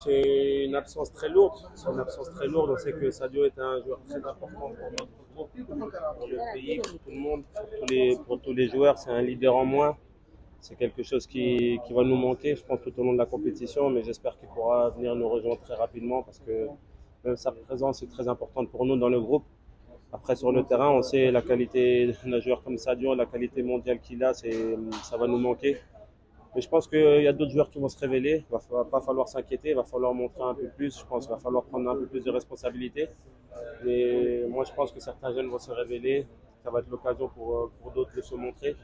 C'est une absence très lourde. C'est une absence très lourde. On sait que Sadio est un joueur très important pour notre groupe, pour le pays, pour tout le monde, pour tous les joueurs. C'est un leader en moins. C'est quelque chose qui va nous manquer, je pense, tout au long de la compétition. Mais j'espère qu'il pourra venir nous rejoindre très rapidement parce que même sa présence est très importante pour nous dans le groupe. Après, sur le terrain, on sait la qualité d'un joueur comme Sadio, la qualité mondiale qu'il a, ça va nous manquer. Mais je pense qu'il y a d'autres joueurs qui vont se révéler. Il va pas falloir s'inquiéter, il va falloir montrer un peu plus. Je pense qu'il va falloir prendre un peu plus de responsabilités. Mais moi, je pense que certains jeunes vont se révéler. Ça va être l'occasion pour d'autres de se montrer.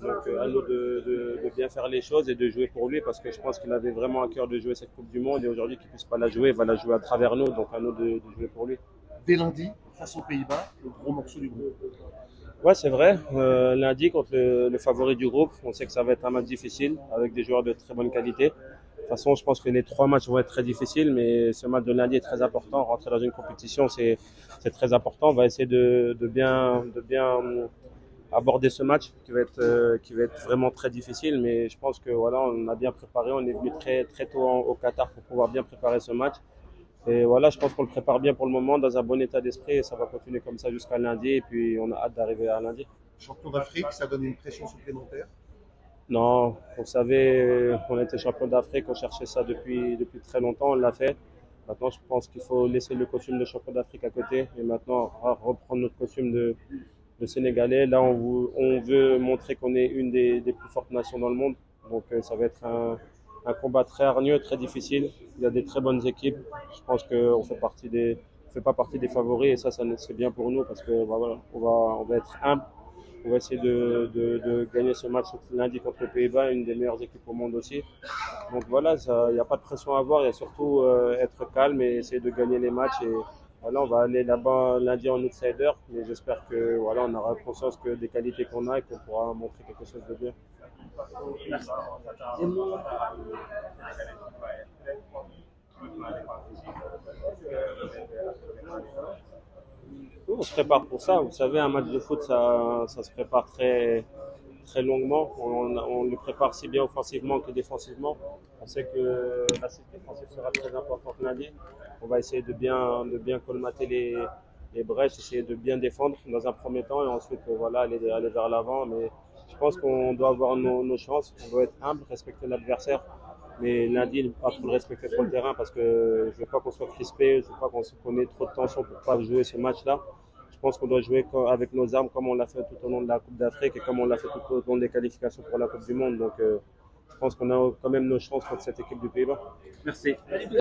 Donc, à nous de bien faire les choses et de jouer pour lui parce que je pense qu'il avait vraiment à cœur de jouer cette Coupe du Monde et aujourd'hui qu'il ne puisse pas la jouer, il va la jouer à travers nous. Donc, à nous de jouer pour lui. Dès lundi, face aux Pays-Bas, le gros morceau du groupe. Ouais, c'est vrai. Lundi, contre le favori du groupe, on sait que ça va être un match difficile avec des joueurs de très bonne qualité. De toute façon, je pense que les trois matchs vont être très difficiles, mais ce match de lundi est très important. Rentrer dans une compétition, c'est très important. On va essayer de bien aborder ce match qui va être vraiment très difficile. Mais je pense que voilà, on a bien préparé. On est venu très tôt au Qatar pour pouvoir bien préparer ce match. Et voilà, je pense qu'on le prépare bien pour le moment, dans un bon état d'esprit, et ça va continuer comme ça jusqu'à lundi, et puis on a hâte d'arriver à lundi. Champion d'Afrique, ça donne une pression supplémentaire. Non, on savait, on était champion d'Afrique, on cherchait ça depuis très longtemps, on l'a fait. Maintenant, je pense qu'il faut laisser le costume de champion d'Afrique à côté, et maintenant reprendre notre costume de Sénégalais. Là, on veut montrer qu'on est une des plus fortes nations dans le monde, donc ça va être un combat très hargneux, très difficile. Il y a des très bonnes équipes. Je pense qu'on fait pas partie des favoris et ça c'est bien pour nous parce que bah, voilà, on va être humble. On va essayer de gagner ce match lundi contre les Pays-Bas, une des meilleures équipes au monde aussi. Donc voilà, il n'y a pas de pression à avoir, il y a surtout être calme et essayer de gagner les matchs. Et voilà, on va aller là-bas lundi en outsider, mais j'espère que voilà, on aura conscience que des qualités qu'on a et qu'on pourra montrer quelque chose de bien. Oui, on se prépare pour ça. Vous savez, un match de foot, ça se prépare très longuement. On le prépare si bien offensivement que défensivement. On sait que la série défensive sera très importante lundi. On va essayer de bien colmater les brèches, essayer de bien défendre dans un premier temps et ensuite voilà, aller vers l'avant. Mais je pense qu'on doit avoir nos chances. On doit être humble, respecter l'adversaire. Mais lundi, il ne faut pas trop le respecter sur le terrain parce que je ne veux pas qu'on soit crispé, je ne veux pas qu'on ait trop de tension pour ne pas jouer ce match-là. Je pense qu'on doit jouer avec nos armes comme on l'a fait tout au long de la Coupe d'Afrique et comme on l'a fait tout au long des qualifications pour la Coupe du Monde. Donc je pense qu'on a quand même nos chances contre cette équipe du Pays-Bas. Merci.